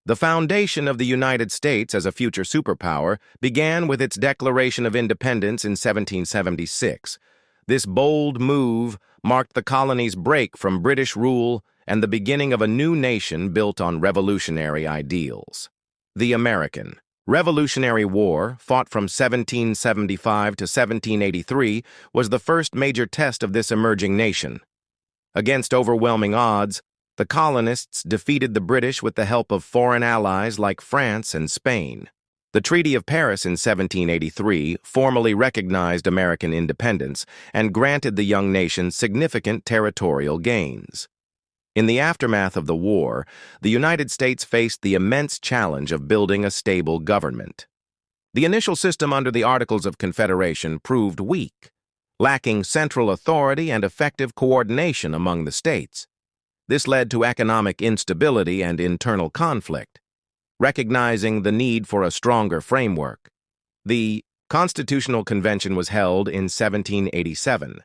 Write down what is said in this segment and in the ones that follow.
The foundation of the United States as a future superpower began with its Declaration of Independence in 1776. This bold move marked the colony's break from British rule and the beginning of a new nation built on revolutionary ideals. The American Revolutionary War, fought from 1775 to 1783, was the first major test of this emerging nation. Against overwhelming odds, the colonists defeated the British with the help of foreign allies like France and Spain. The Treaty of Paris in 1783 formally recognized American independence and granted the young nation significant territorial gains. In the aftermath of the war, the United States faced the immense challenge of building a stable government. The initial system under the Articles of Confederation proved weak, lacking central authority and effective coordination among the states. This led to economic instability and internal conflict. Recognizing the need for a stronger framework, the Constitutional Convention was held in 1787.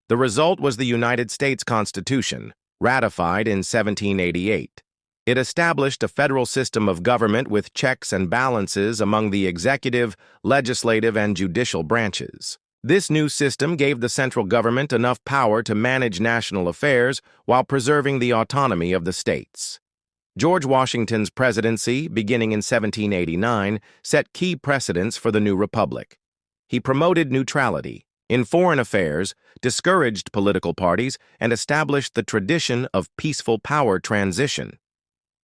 The result was the United States Constitution, ratified in 1788. It established a federal system of government with checks and balances among the executive, legislative, and judicial branches. This new system gave the central government enough power to manage national affairs while preserving the autonomy of the states. George Washington's presidency, beginning in 1789, set key precedents for the new republic. He promoted neutrality in foreign affairs, discouraged political parties, and established the tradition of peaceful power transition.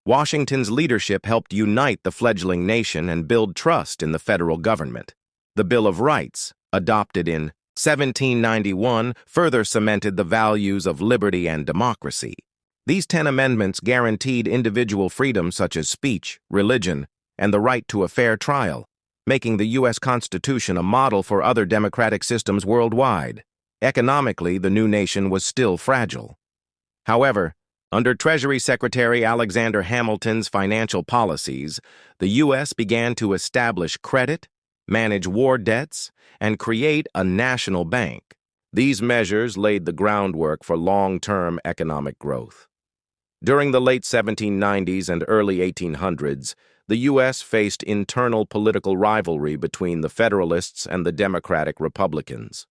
Washington's leadership helped unite the fledgling nation and build trust in the federal government. The Bill of Rights, adopted in 1791, further cemented the values of liberty and democracy. These 10 amendments guaranteed individual freedoms such as speech, religion, and the right to a fair trial, making the U.S. Constitution a model for other democratic systems worldwide. Economically, the new nation was still fragile. However, under Treasury Secretary Alexander Hamilton's financial policies, the U.S. began to establish credit, manage war debts, and create a national bank. These measures laid the groundwork for long-term economic growth. During the late 1790s and early 1800s, the U.S. faced internal political rivalry between the Federalists and the Democratic Republicans.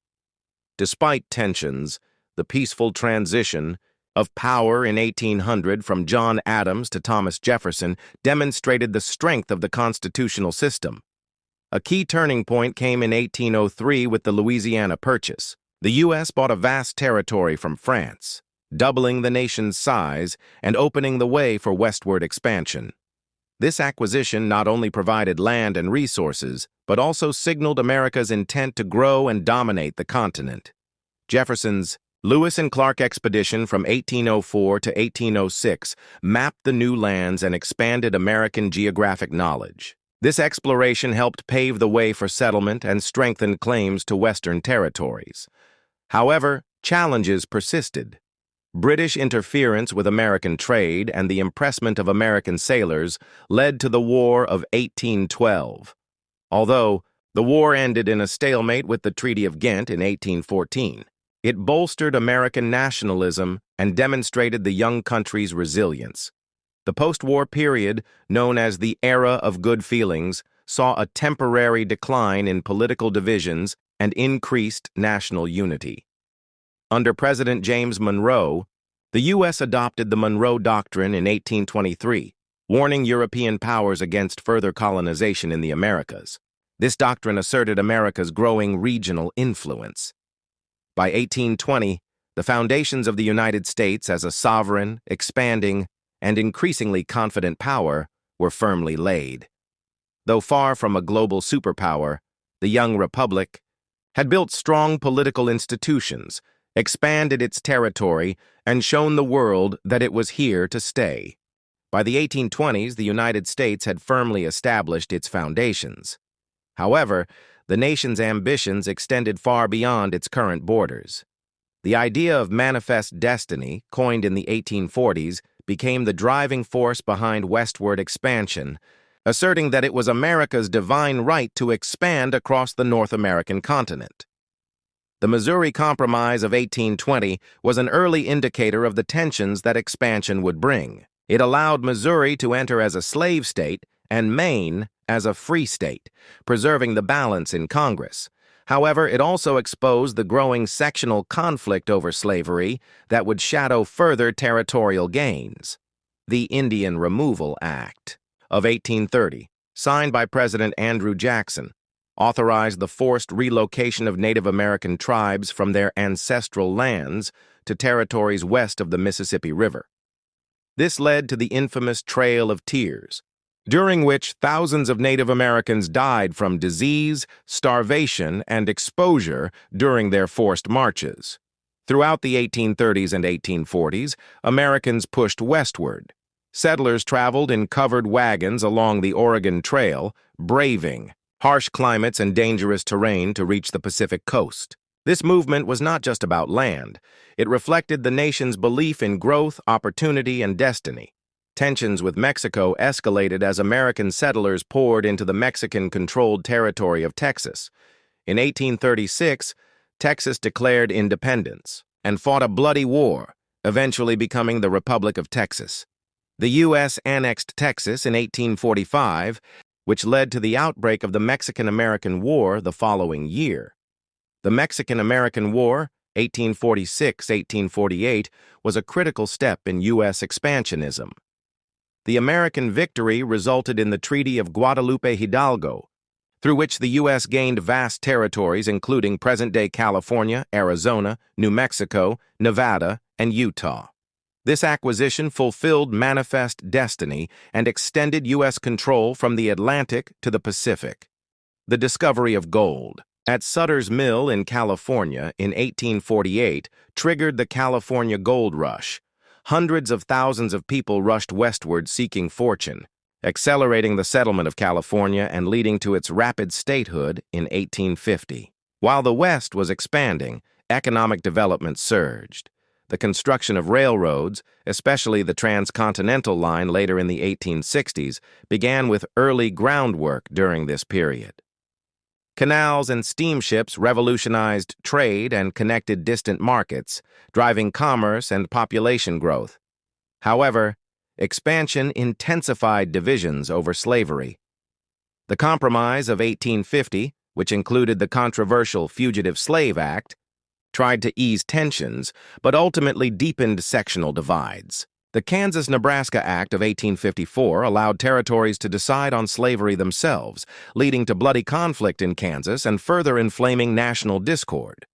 Despite tensions, the peaceful transition of power in 1800 from John Adams to Thomas Jefferson demonstrated the strength of the constitutional system. A key turning point came in 1803 with the Louisiana Purchase. The U.S. bought a vast territory from France, doubling the nation's size and opening the way for westward expansion. This acquisition not only provided land and resources, but also signaled America's intent to grow and dominate the continent. Jefferson's Lewis and Clark expedition from 1804 to 1806 mapped the new lands and expanded American geographic knowledge. This exploration helped pave the way for settlement and strengthened claims to Western territories. However, challenges persisted. British interference with American trade and the impressment of American sailors led to the War of 1812. Although the war ended in a stalemate with the Treaty of Ghent in 1814, it bolstered American nationalism and demonstrated the young country's resilience. The post-war period, known as the Era of Good Feelings, saw a temporary decline in political divisions and increased national unity. Under President James Monroe, the U.S. adopted the Monroe Doctrine in 1823, warning European powers against further colonization in the Americas. This doctrine asserted America's growing regional influence. By 1820, the foundations of the United States as a sovereign, expanding, and increasingly confident power were firmly laid. Though far from a global superpower, the young republic had built strong political institutions, expanded its territory, and shown the world that it was here to stay. By the 1820s, the United States had firmly established its foundations. However, the nation's ambitions extended far beyond its current borders. The idea of manifest destiny, coined in the 1840s, became the driving force behind westward expansion, asserting that it was America's divine right to expand across the North American continent. The Missouri Compromise of 1820 was an early indicator of the tensions that expansion would bring. It allowed Missouri to enter as a slave state and Maine as a free state, preserving the balance in Congress. However, it also exposed the growing sectional conflict over slavery that would shadow further territorial gains. The Indian Removal Act of 1830, signed by President Andrew Jackson, authorized the forced relocation of Native American tribes from their ancestral lands to territories west of the Mississippi River. This led to the infamous Trail of Tears, during which thousands of Native Americans died from disease, starvation, and exposure during their forced marches. Throughout the 1830s and 1840s, Americans pushed westward. Settlers traveled in covered wagons along the Oregon Trail, braving harsh climates and dangerous terrain to reach the Pacific coast. This movement was not just about land. It reflected the nation's belief in growth, opportunity, and destiny. Tensions with Mexico escalated as American settlers poured into the Mexican-controlled territory of Texas. In 1836, Texas declared independence and fought a bloody war, eventually becoming the Republic of Texas. The U.S. annexed Texas in 1845, which led to the outbreak of the Mexican-American War the following year. The Mexican-American War, 1846-1848, was a critical step in U.S. expansionism. The American victory resulted in the Treaty of Guadalupe Hidalgo, through which the U.S. gained vast territories including present-day California, Arizona, New Mexico, Nevada, and Utah. This acquisition fulfilled manifest destiny and extended U.S. control from the Atlantic to the Pacific. The discovery of gold at Sutter's Mill in California in 1848 triggered the California Gold Rush. Hundreds of thousands of people rushed westward seeking fortune, accelerating the settlement of California and leading to its rapid statehood in 1850. While the West was expanding, economic development surged. The construction of railroads, especially the transcontinental line later in the 1860s, began with early groundwork during this period. Canals and steamships revolutionized trade and connected distant markets, driving commerce and population growth. However, expansion intensified divisions over slavery. The Compromise of 1850, which included the controversial Fugitive Slave Act, tried to ease tensions, but ultimately deepened sectional divides. The Kansas-Nebraska Act of 1854 allowed territories to decide on slavery themselves, leading to bloody conflict in Kansas and further inflaming national discord.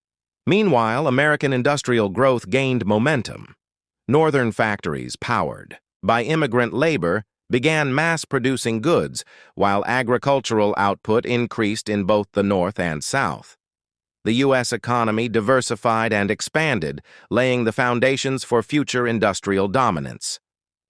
Meanwhile, American industrial growth gained momentum. Northern factories, powered by immigrant labor, began mass-producing goods, while agricultural output increased in both the North and South. The U.S. economy diversified and expanded, laying the foundations for future industrial dominance.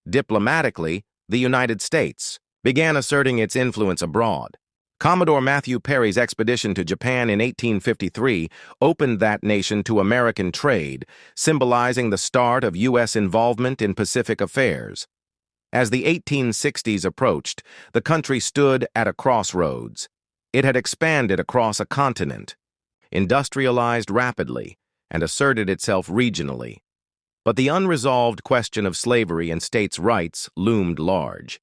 Diplomatically, the United States began asserting its influence abroad. Commodore Matthew Perry's expedition to Japan in 1853 opened that nation to American trade, symbolizing the start of U.S. involvement in Pacific affairs. As the 1860s approached, the country stood at a crossroads. It had expanded across a continent, industrialized rapidly, and asserted itself regionally. But the unresolved question of slavery and states' rights loomed large.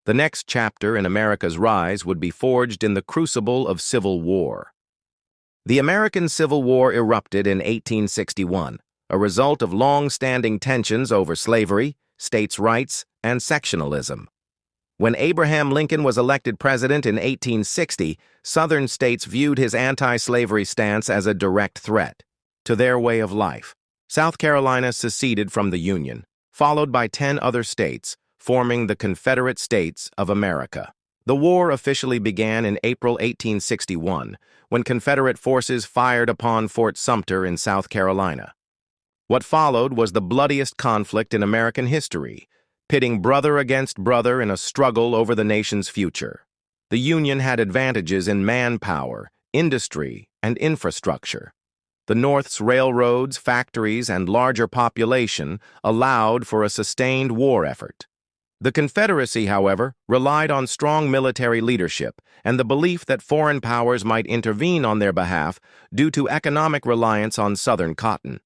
The next chapter in America's rise would be forged in the crucible of civil war. The American Civil War erupted in 1861, a result of long-standing tensions over slavery, states' rights, and sectionalism. When Abraham Lincoln was elected president in 1860, Southern states viewed his anti-slavery stance as a direct threat to their way of life. South Carolina seceded from the Union, followed by 10 other states, forming the Confederate States of America. The war officially began in April 1861, when Confederate forces fired upon Fort Sumter in South Carolina. What followed was the bloodiest conflict in American history, pitting brother against brother in a struggle over the nation's future. The Union had advantages in manpower, industry, and infrastructure. The North's railroads, factories, and larger population allowed for a sustained war effort. The Confederacy, however, relied on strong military leadership and the belief that foreign powers might intervene on their behalf due to economic reliance on Southern cotton.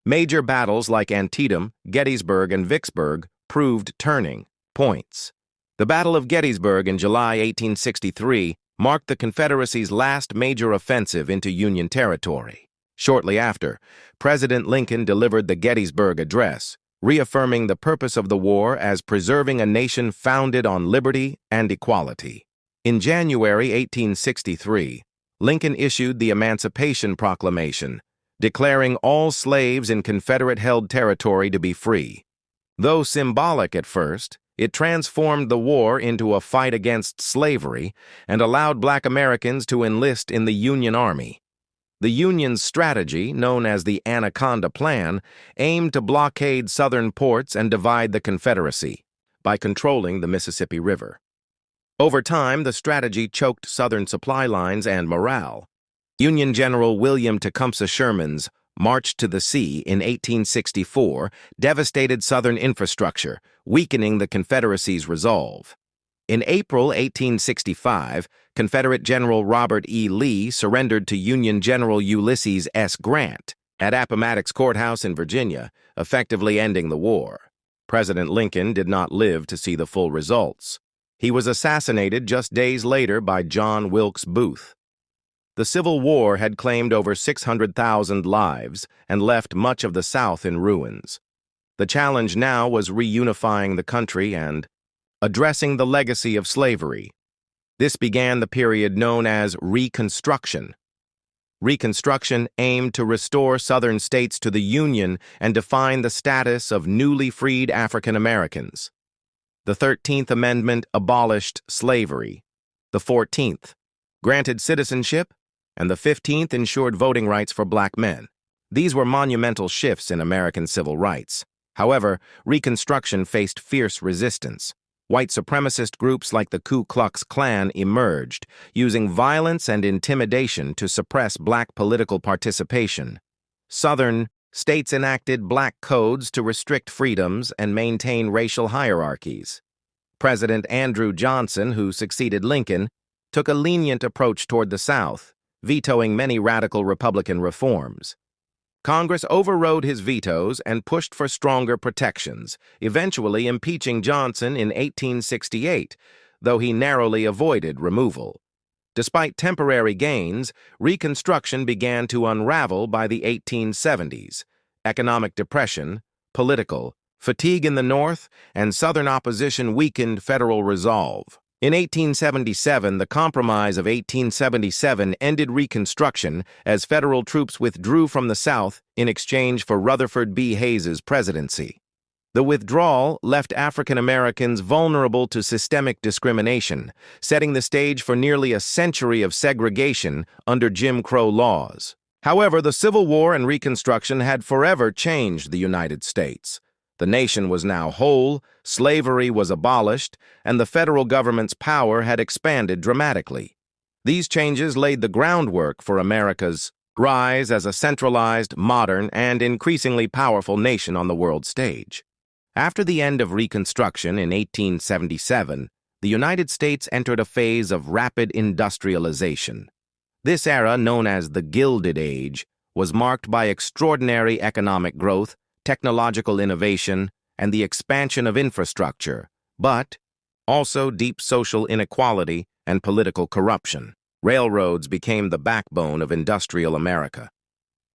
Major battles like Antietam, Gettysburg, and Vicksburg proved turning points. The Battle of Gettysburg in July 1863 marked the Confederacy's last major offensive into Union territory. Shortly after, President Lincoln delivered the Gettysburg Address, reaffirming the purpose of the war as preserving a nation founded on liberty and equality. In January 1863, Lincoln issued the Emancipation Proclamation, declaring all slaves in Confederate-held territory to be free. Though symbolic at first, it transformed the war into a fight against slavery and allowed Black Americans to enlist in the Union Army. The Union's strategy, known as the Anaconda Plan, aimed to blockade Southern ports and divide the Confederacy by controlling the Mississippi River. Over time, the strategy choked Southern supply lines and morale. Union General William Tecumseh Sherman's March to the Sea in 1864 devastated Southern infrastructure, weakening the Confederacy's resolve. In April 1865, Confederate General Robert E. Lee surrendered to Union General Ulysses S. Grant at Appomattox Courthouse in Virginia, effectively ending the war. President Lincoln did not live to see the full results. He was assassinated just days later by John Wilkes Booth. The Civil War had claimed over 600,000 lives and left much of the South in ruins. The challenge now was reunifying the country and addressing the legacy of slavery. This began the period known as Reconstruction. Reconstruction aimed to restore Southern states to the Union and define the status of newly freed African Americans. The 13th Amendment abolished slavery. The 14th granted citizenship, and the 15th ensured voting rights for Black men. These were monumental shifts in American civil rights. However, Reconstruction faced fierce resistance. White supremacist groups like the Ku Klux Klan emerged, using violence and intimidation to suppress Black political participation. Southern states enacted Black codes to restrict freedoms and maintain racial hierarchies. President Andrew Johnson, who succeeded Lincoln, took a lenient approach toward the South, vetoing many radical Republican reforms. Congress overrode his vetoes and pushed for stronger protections, eventually impeaching Johnson in 1868, though he narrowly avoided removal. Despite temporary gains, Reconstruction began to unravel by the 1870s. Economic depression, political fatigue in the North, and Southern opposition weakened federal resolve. In 1877, the Compromise of 1877 ended Reconstruction as federal troops withdrew from the South in exchange for Rutherford B. Hayes's presidency. The withdrawal left African Americans vulnerable to systemic discrimination, setting the stage for nearly a century of segregation under Jim Crow laws. However, the Civil War and Reconstruction had forever changed the United States. The nation was now whole, slavery was abolished, and the federal government's power had expanded dramatically. These changes laid the groundwork for America's rise as a centralized, modern, and increasingly powerful nation on the world stage. After the end of Reconstruction in 1877, the United States entered a phase of rapid industrialization. This era, known as the Gilded Age, was marked by extraordinary economic growth, technological innovation, and the expansion of infrastructure, but also deep social inequality and political corruption. Railroads became the backbone of industrial America.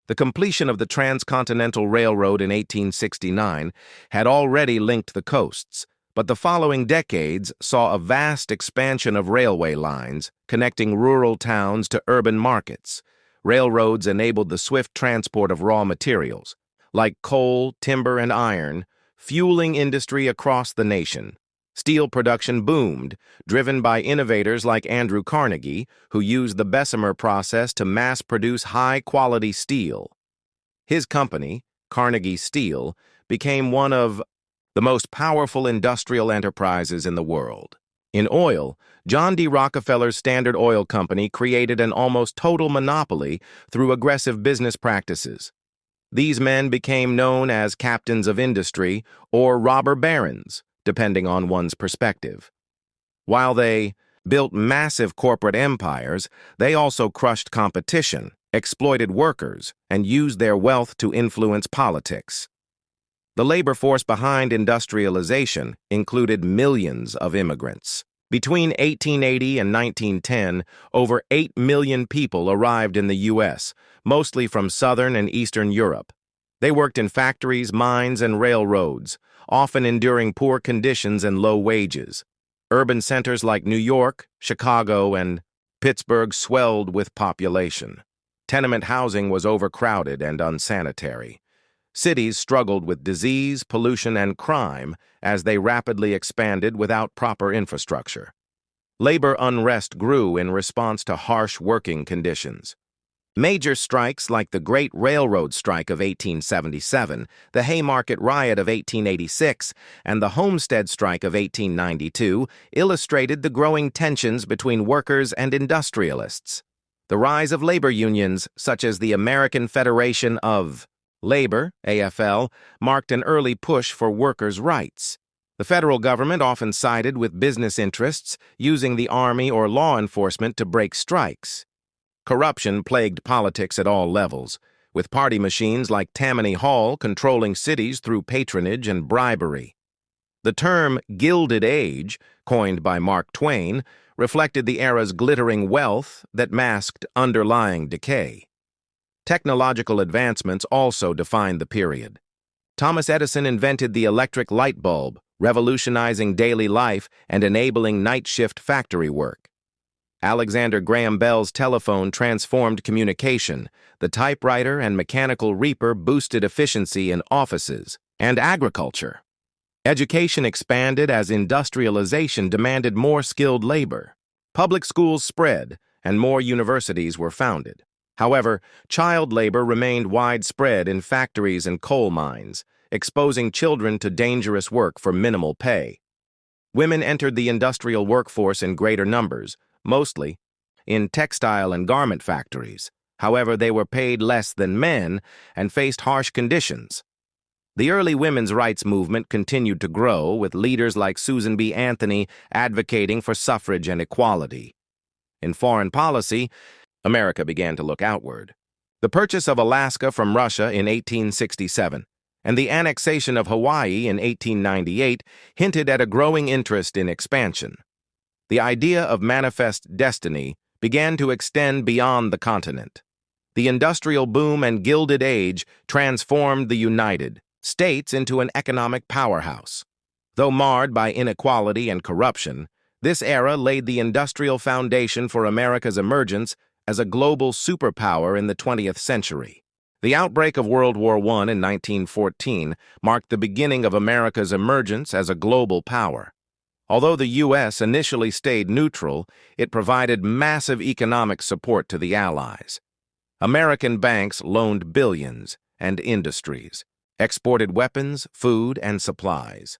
The completion of the Transcontinental Railroad in 1869 had already linked the coasts, but the following decades saw a vast expansion of railway lines connecting rural towns to urban markets. Railroads enabled the swift transport of raw materials, like coal, timber, and iron, fueling industry across the nation. Steel production boomed, driven by innovators like Andrew Carnegie, who used the Bessemer process to mass-produce high-quality steel. His company, Carnegie Steel, became one of the most powerful industrial enterprises in the world. In oil, John D. Rockefeller's Standard Oil Company created an almost total monopoly through aggressive business practices. These men became known as captains of industry or robber barons, depending on one's perspective. While they built massive corporate empires, they also crushed competition, exploited workers, and used their wealth to influence politics. The labor force behind industrialization included millions of immigrants. Between 1880 and 1910, over 8 million people arrived in the U.S., mostly from Southern and Eastern Europe. They worked in factories, mines, and railroads, often enduring poor conditions and low wages. Urban centers like New York, Chicago, and Pittsburgh swelled with population. Tenement housing was overcrowded and unsanitary. Cities struggled with disease, pollution, and crime as they rapidly expanded without proper infrastructure. Labor unrest grew in response to harsh working conditions. Major strikes like the Great Railroad Strike of 1877, the Haymarket Riot of 1886, and the Homestead Strike of 1892 illustrated the growing tensions between workers and industrialists. The rise of labor unions, such as the American Federation of Labor, AFL, marked an early push for workers' rights. The federal government often sided with business interests, using the army or law enforcement to break strikes. Corruption plagued politics at all levels, with party machines like Tammany Hall controlling cities through patronage and bribery. The term Gilded Age, coined by Mark Twain, reflected the era's glittering wealth that masked underlying decay. Technological advancements also defined the period. Thomas Edison invented the electric light bulb, revolutionizing daily life and enabling night-shift factory work. Alexander Graham Bell's telephone transformed communication. The typewriter and mechanical reaper boosted efficiency in offices and agriculture. Education expanded as industrialization demanded more skilled labor. Public schools spread, and more universities were founded. However, child labor remained widespread in factories and coal mines, exposing children to dangerous work for minimal pay. Women entered the industrial workforce in greater numbers, mostly in textile and garment factories. However, they were paid less than men and faced harsh conditions. The early women's rights movement continued to grow, with leaders like Susan B. Anthony advocating for suffrage and equality. In foreign policy, America began to look outward. The purchase of Alaska from Russia in 1867 and the annexation of Hawaii in 1898 hinted at a growing interest in expansion. The idea of manifest destiny began to extend beyond the continent. The industrial boom and Gilded Age transformed the United States into an economic powerhouse. Though marred by inequality and corruption, this era laid the industrial foundation for America's emergence as a global superpower in the 20th century. The outbreak of World War I in 1914 marked the beginning of America's emergence as a global power. Although the U.S. initially stayed neutral, it provided massive economic support to the Allies. American banks loaned billions, and industries exported weapons, food, and supplies.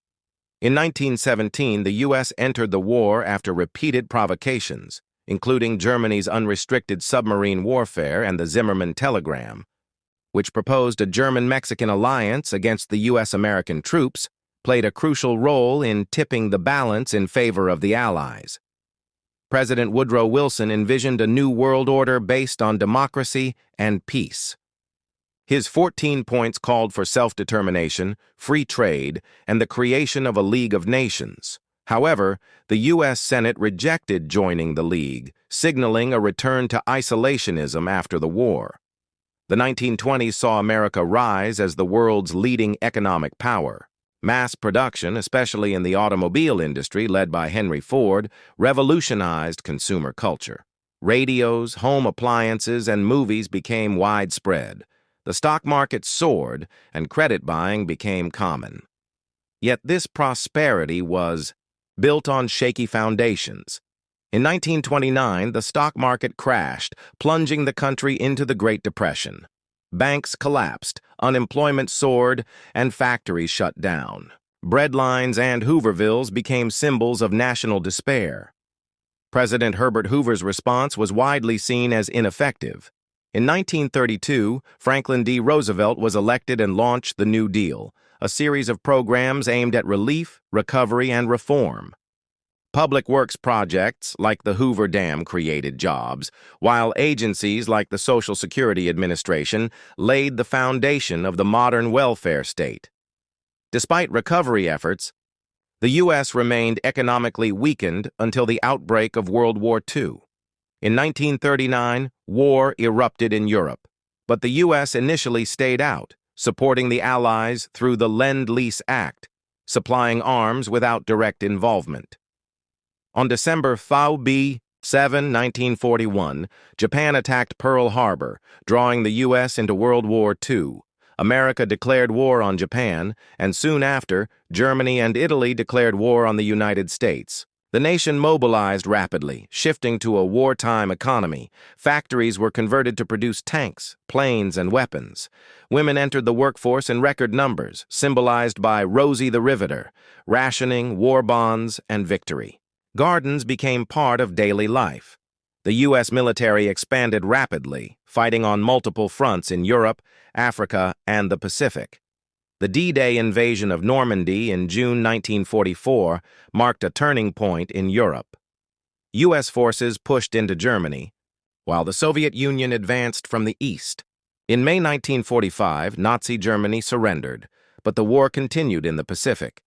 In 1917, the U.S. entered the war after repeated provocations, including Germany's unrestricted submarine warfare and the Zimmermann Telegram, which proposed a German-Mexican alliance against the U.S.-American troops, played a crucial role in tipping the balance in favor of the Allies. President Woodrow Wilson envisioned a new world order based on democracy and peace. His 14 points called for self-determination, free trade, and the creation of a League of Nations. However, the U.S. Senate rejected joining the League, signaling a return to isolationism after the war. The 1920s saw America rise as the world's leading economic power. Mass production, especially in the automobile industry led by Henry Ford, revolutionized consumer culture. Radios, home appliances, and movies became widespread. The stock market soared, and credit buying became common. Yet this prosperity was built on shaky foundations. In 1929, the stock market crashed, plunging the country into the Great Depression. Banks collapsed, unemployment soared, and factories shut down. Breadlines and Hoovervilles became symbols of national despair. President Herbert Hoover's response was widely seen as ineffective. In 1932, Franklin D. Roosevelt was elected and launched the New Deal, a series of programs aimed at relief, recovery, and reform. Public works projects like the Hoover Dam created jobs, while agencies like the Social Security Administration laid the foundation of the modern welfare state. Despite recovery efforts, the U.S. remained economically weakened until the outbreak of World War II. In 1939, war erupted in Europe, but the U.S. initially stayed out, supporting the Allies through the Lend-Lease Act, supplying arms without direct involvement. On December 7, 1941, Japan attacked Pearl Harbor, drawing the U.S. into World War II. America declared war on Japan, and soon after, Germany and Italy declared war on the United States. The nation mobilized rapidly, shifting to a wartime economy. Factories were converted to produce tanks, planes, and weapons. Women entered the workforce in record numbers, symbolized by Rosie the Riveter, rationing, war bonds, and victory. Gardens became part of daily life. The U.S. military expanded rapidly, fighting on multiple fronts in Europe, Africa, and the Pacific. The D-Day invasion of Normandy in June 1944 marked a turning point in Europe. U.S. forces pushed into Germany, while the Soviet Union advanced from the east. In May 1945, Nazi Germany surrendered, but the war continued in the Pacific.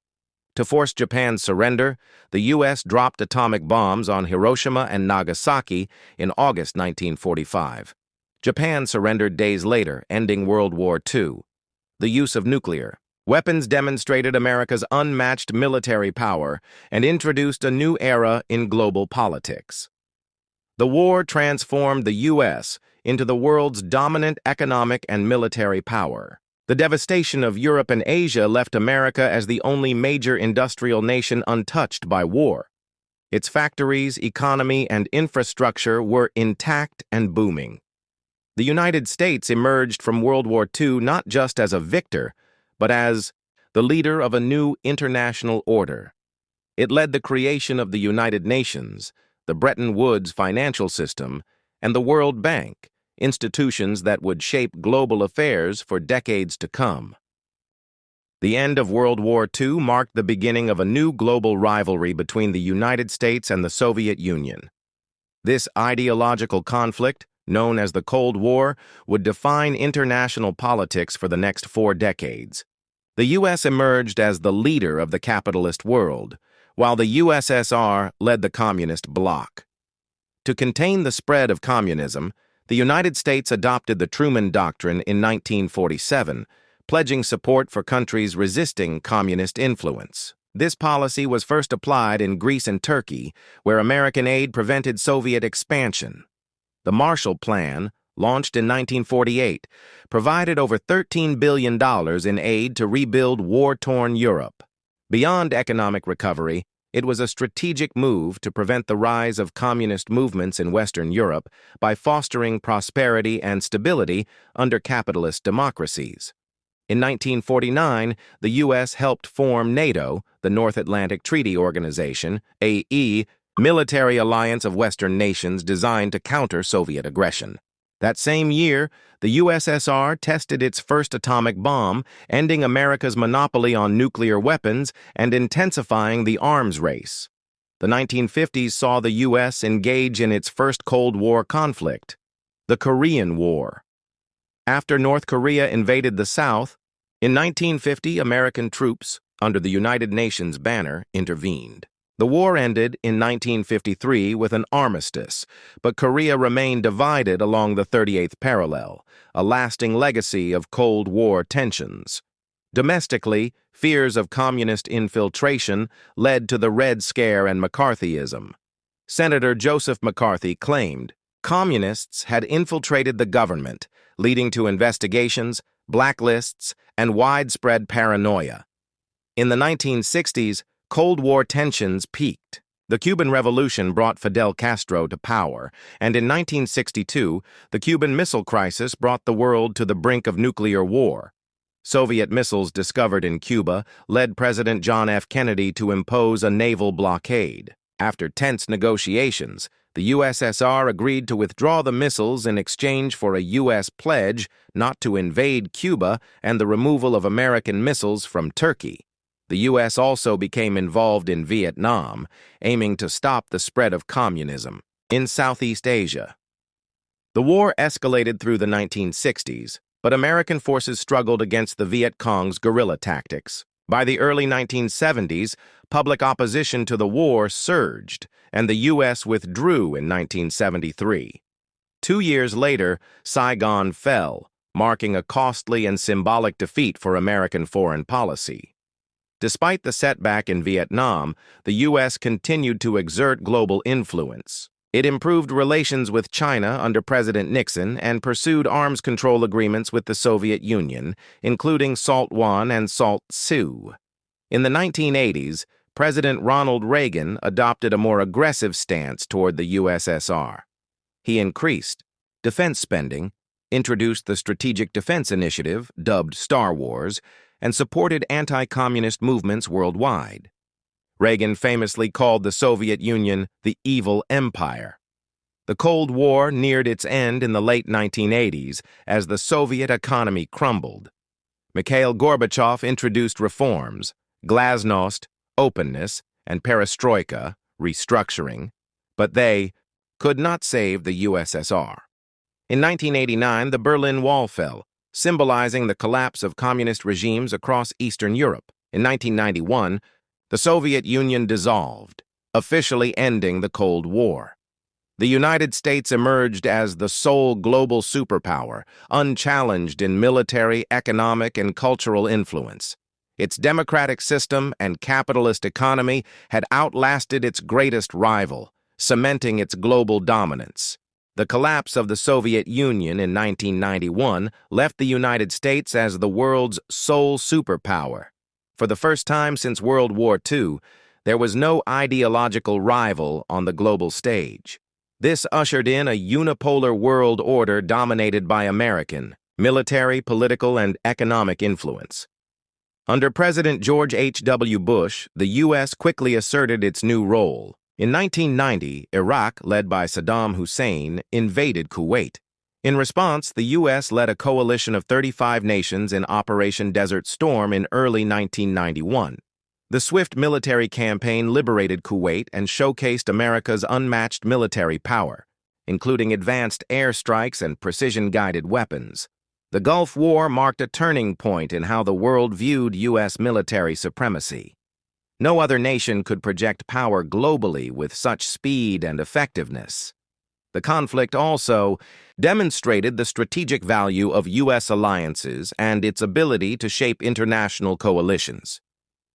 To force Japan's surrender, the U.S. dropped atomic bombs on Hiroshima and Nagasaki in August 1945. Japan surrendered days later, ending World War II. The use of nuclear weapons demonstrated America's unmatched military power and introduced a new era in global politics. The war transformed the U.S. into the world's dominant economic and military power. The devastation of Europe and Asia left America as the only major industrial nation untouched by war. Its factories, economy, and infrastructure were intact and booming. The United States emerged from World War II not just as a victor, but as the leader of a new international order. It led the creation of the United Nations, the Bretton Woods financial system, and the World Bank, institutions that would shape global affairs for decades to come. The end of World War II marked the beginning of a new global rivalry between the United States and the Soviet Union. This ideological conflict, known as the Cold War, would define international politics for the next 4 decades. The U.S. emerged as the leader of the capitalist world, while the USSR led the communist bloc. To contain the spread of communism, the United States adopted the Truman Doctrine in 1947, pledging support for countries resisting communist influence. This policy was first applied in Greece and Turkey, where American aid prevented Soviet expansion. The Marshall Plan, launched in 1948, provided over $13 billion in aid to rebuild war-torn Europe. Beyond economic recovery, it was a strategic move to prevent the rise of communist movements in Western Europe by fostering prosperity and stability under capitalist democracies. In 1949, the U.S. helped form NATO, the North Atlantic Treaty Organization, a military alliance of Western nations designed to counter Soviet aggression. That same year, the USSR tested its first atomic bomb, ending America's monopoly on nuclear weapons and intensifying the arms race. The 1950s saw the U.S. engage in its first Cold War conflict, the Korean War. After North Korea invaded the South, in 1950, American troops, under the United Nations banner, intervened. The war ended in 1953 with an armistice, but Korea remained divided along the 38th parallel, a lasting legacy of Cold War tensions. Domestically, fears of communist infiltration led to the Red Scare and McCarthyism. Senator Joseph McCarthy claimed communists had infiltrated the government, leading to investigations, blacklists, and widespread paranoia. In the 1960s, Cold War tensions peaked. The Cuban Revolution brought Fidel Castro to power, and in 1962, the Cuban Missile Crisis brought the world to the brink of nuclear war. Soviet missiles discovered in Cuba led President John F. Kennedy to impose a naval blockade. After tense negotiations, the USSR agreed to withdraw the missiles in exchange for a U.S. pledge not to invade Cuba and the removal of American missiles from Turkey. The U.S. also became involved in Vietnam, aiming to stop the spread of communism in Southeast Asia. The war escalated through the 1960s, but American forces struggled against the Viet Cong's guerrilla tactics. By the early 1970s, public opposition to the war surged, and the U.S. withdrew in 1973. 2 years later, Saigon fell, marking a costly and symbolic defeat for American foreign policy. Despite the setback in Vietnam, the U.S. continued to exert global influence. It improved relations with China under President Nixon and pursued arms control agreements with the Soviet Union, including SALT I and SALT II. In the 1980s, President Ronald Reagan adopted a more aggressive stance toward the USSR. He increased defense spending, introduced the Strategic Defense Initiative, dubbed Star Wars, and supported anti-communist movements worldwide. Reagan famously called the Soviet Union the evil empire. The Cold War neared its end in the late 1980s as the Soviet economy crumbled. Mikhail Gorbachev introduced reforms, glasnost, openness, and perestroika, restructuring, but they could not save the USSR. In 1989, the Berlin Wall fell, symbolizing the collapse of communist regimes across Eastern Europe. In 1991, the Soviet Union dissolved, officially ending the Cold War. The United States emerged as the sole global superpower, unchallenged in military, economic, and cultural influence. Its democratic system and capitalist economy had outlasted its greatest rival, cementing its global dominance. The collapse of the Soviet Union in 1991 left the United States as the world's sole superpower. For the first time since World War II, there was no ideological rival on the global stage. This ushered in a unipolar world order dominated by American military, political, and economic influence. Under President George H.W. Bush, the U.S. quickly asserted its new role. In 1990, Iraq, led by Saddam Hussein, invaded Kuwait. In response, the U.S. led a coalition of 35 nations in Operation Desert Storm in early 1991. The swift military campaign liberated Kuwait and showcased America's unmatched military power, including advanced airstrikes and precision-guided weapons. The Gulf War marked a turning point in how the world viewed U.S. military supremacy. No other nation could project power globally with such speed and effectiveness. The conflict also demonstrated the strategic value of U.S. alliances and its ability to shape international coalitions.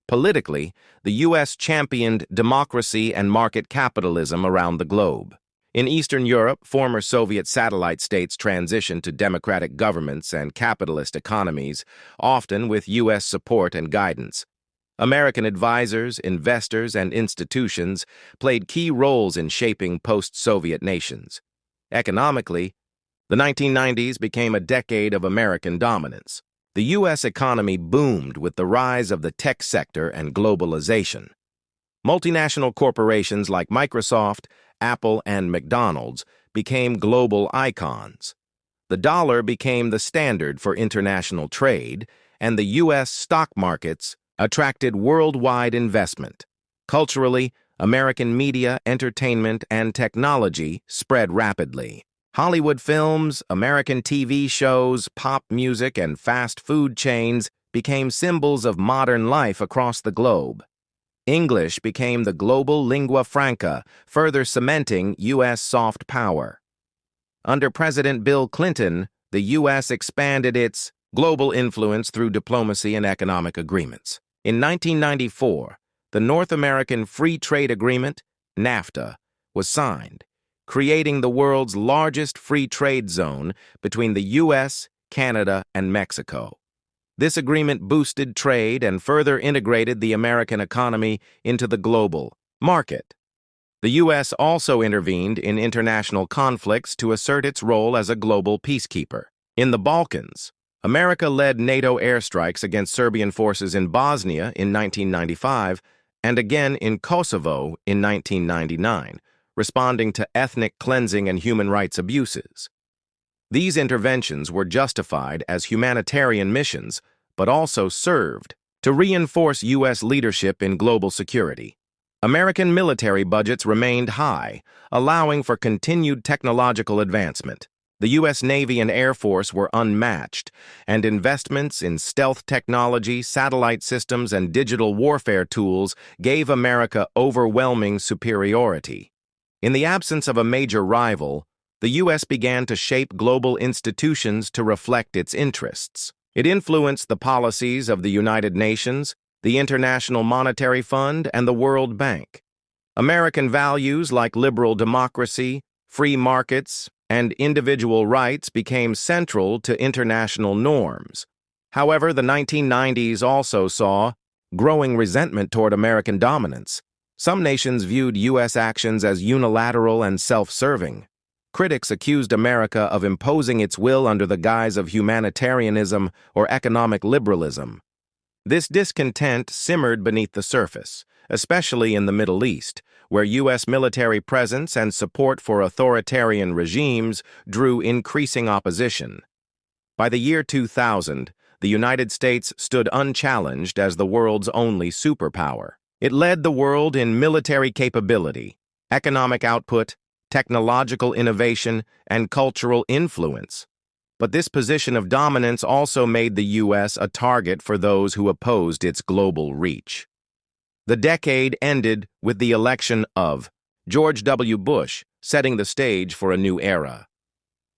Politically, the U.S. championed democracy and market capitalism around the globe. In Eastern Europe, former Soviet satellite states transitioned to democratic governments and capitalist economies, often with U.S. support and guidance. American advisors, investors, and institutions played key roles in shaping post-Soviet nations. Economically, the 1990s became a decade of American dominance. The U.S. economy boomed with the rise of the tech sector and globalization. Multinational corporations like Microsoft, Apple, and McDonald's became global icons. The dollar became the standard for international trade, and the U.S. stock markets attracted worldwide investment. Culturally, American media, entertainment, and technology spread rapidly. Hollywood films, American TV shows, pop music, and fast food chains became symbols of modern life across the globe. English became the global lingua franca, further cementing U.S. soft power. Under President Bill Clinton, the U.S. expanded its global influence through diplomacy and economic agreements. In 1994, the North American Free Trade Agreement, NAFTA, was signed, creating the world's largest free trade zone between the U.S., Canada, and Mexico. This agreement boosted trade and further integrated the American economy into the global market. The U.S. also intervened in international conflicts to assert its role as a global peacekeeper. In the Balkans, America led NATO airstrikes against Serbian forces in Bosnia in 1995 and again in Kosovo in 1999, responding to ethnic cleansing and human rights abuses. These interventions were justified as humanitarian missions, but also served to reinforce U.S. leadership in global security. American military budgets remained high, allowing for continued technological advancement. The U.S. Navy and Air Force were unmatched, and investments in stealth technology, satellite systems, and digital warfare tools gave America overwhelming superiority. In the absence of a major rival, the U.S. began to shape global institutions to reflect its interests. It influenced the policies of the United Nations, the International Monetary Fund, and the World Bank. American values like liberal democracy, free markets, and individual rights became central to international norms. However, the 1990s also saw growing resentment toward American dominance. Some nations viewed U.S. actions as unilateral and self-serving. Critics accused America of imposing its will under the guise of humanitarianism or economic liberalism. This discontent simmered beneath the surface, especially in the Middle East, where U.S. military presence and support for authoritarian regimes drew increasing opposition. By the year 2000, the United States stood unchallenged as the world's only superpower. It led the world in military capability, economic output, technological innovation, and cultural influence. But this position of dominance also made the U.S. a target for those who opposed its global reach. The decade ended with the election of George W. Bush, setting the stage for a new era.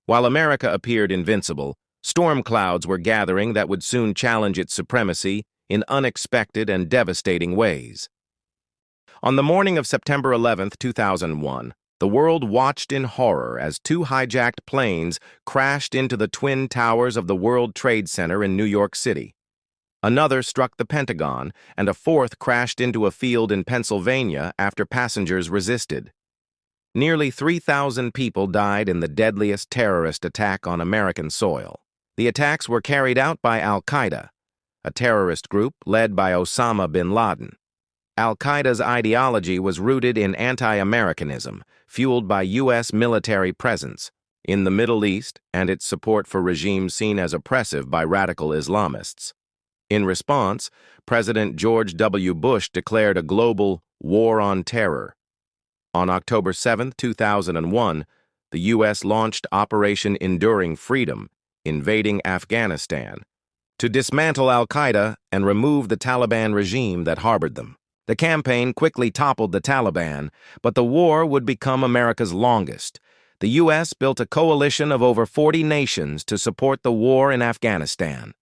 While America appeared invincible, storm clouds were gathering that would soon challenge its supremacy in unexpected and devastating ways. On the morning of September 11, 2001, the world watched in horror as two hijacked planes crashed into the Twin Towers of the World Trade Center in New York City. Another struck the Pentagon, and a fourth crashed into a field in Pennsylvania after passengers resisted. Nearly 3,000 people died in the deadliest terrorist attack on American soil. The attacks were carried out by Al-Qaeda, a terrorist group led by Osama bin Laden. Al-Qaeda's ideology was rooted in anti-Americanism, fueled by U.S. military presence in the Middle East and its support for regimes seen as oppressive by radical Islamists. In response, President George W. Bush declared a global war on terror. On October 7, 2001, the U.S. launched Operation Enduring Freedom, invading Afghanistan, to dismantle Al-Qaeda and remove the Taliban regime that harbored them. The campaign quickly toppled the Taliban, but the war would become America's longest. The U.S. built a coalition of over 40 nations to support the war in Afghanistan.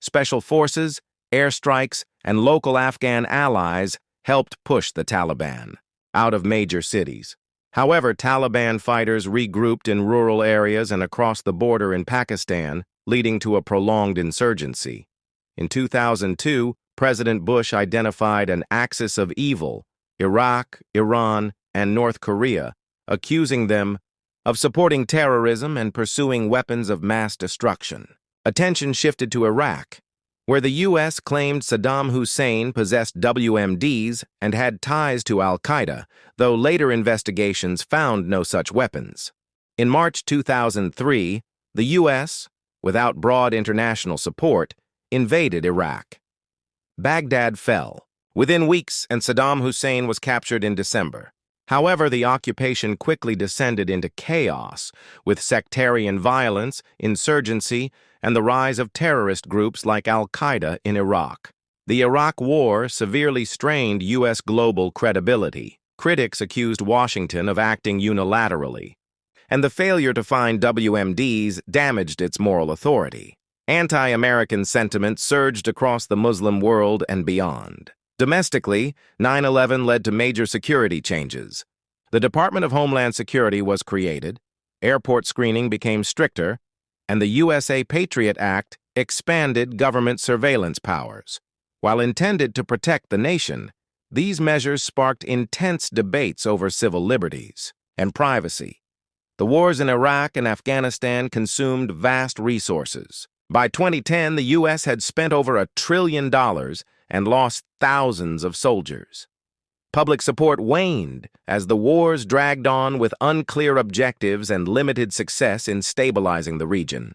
Special forces, airstrikes, and local Afghan allies helped push the Taliban out of major cities. However, Taliban fighters regrouped in rural areas and across the border in Pakistan, leading to a prolonged insurgency. In 2002, President Bush identified an axis of evil, Iraq, Iran, and North Korea, accusing them of supporting terrorism and pursuing weapons of mass destruction. Attention shifted to Iraq, where the U.S. claimed Saddam Hussein possessed WMDs and had ties to Al-Qaeda, though later investigations found no such weapons. In March 2003, the U.S., without broad international support, invaded Iraq. Baghdad fell within weeks, and Saddam Hussein was captured in December. However, the occupation quickly descended into chaos, with sectarian violence, insurgency, and the rise of terrorist groups like Al-Qaeda in Iraq. The Iraq War severely strained U.S. global credibility. Critics accused Washington of acting unilaterally, and the failure to find WMDs damaged its moral authority. Anti-American sentiment surged across the Muslim world and beyond. Domestically, 9/11 led to major security changes. The Department of Homeland Security was created, airport screening became stricter, and the USA Patriot Act expanded government surveillance powers. While intended to protect the nation, these measures sparked intense debates over civil liberties and privacy. The wars in Iraq and Afghanistan consumed vast resources. By 2010, the U.S. had spent over $1 trillion and lost thousands of soldiers. Public support waned as the wars dragged on with unclear objectives and limited success in stabilizing the region.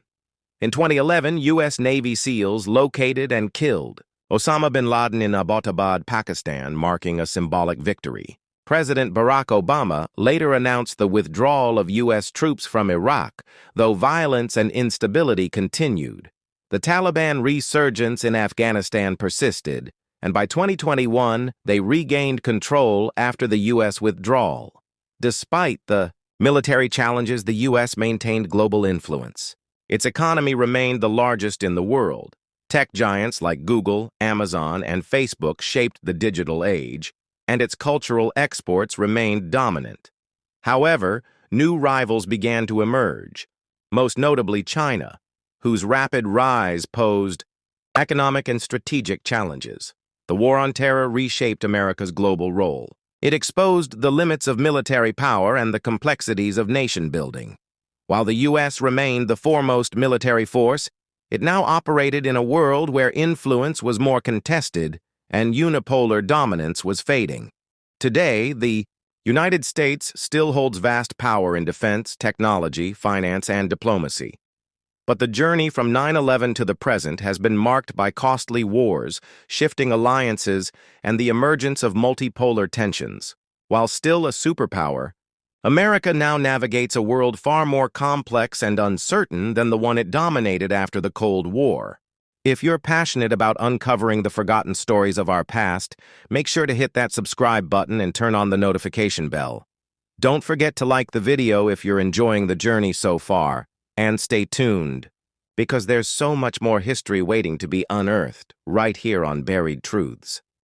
In 2011, U.S. Navy SEALs located and killed Osama bin Laden in Abbottabad, Pakistan, marking a symbolic victory. President Barack Obama later announced the withdrawal of U.S. troops from Iraq, though violence and instability continued. The Taliban resurgence in Afghanistan persisted, and by 2021, they regained control after the U.S. withdrawal. Despite the military challenges, the U.S. maintained global influence. Its economy remained the largest in the world. Tech giants like Google, Amazon, and Facebook shaped the digital age, and its cultural exports remained dominant. However, new rivals began to emerge, most notably China, whose rapid rise posed economic and strategic challenges. The War on Terror reshaped America's global role. It exposed the limits of military power and the complexities of nation-building. While the U.S. remained the foremost military force, it now operated in a world where influence was more contested and unipolar dominance was fading. Today, the United States still holds vast power in defense, technology, finance, and diplomacy. But the journey from 9/11 to the present has been marked by costly wars, shifting alliances, and the emergence of multipolar tensions. While still a superpower, America now navigates a world far more complex and uncertain than the one it dominated after the Cold War. If you're passionate about uncovering the forgotten stories of our past, make sure to hit that subscribe button and turn on the notification bell. Don't forget to like the video if you're enjoying the journey so far, and stay tuned, because there's so much more history waiting to be unearthed right here on Buried Truths.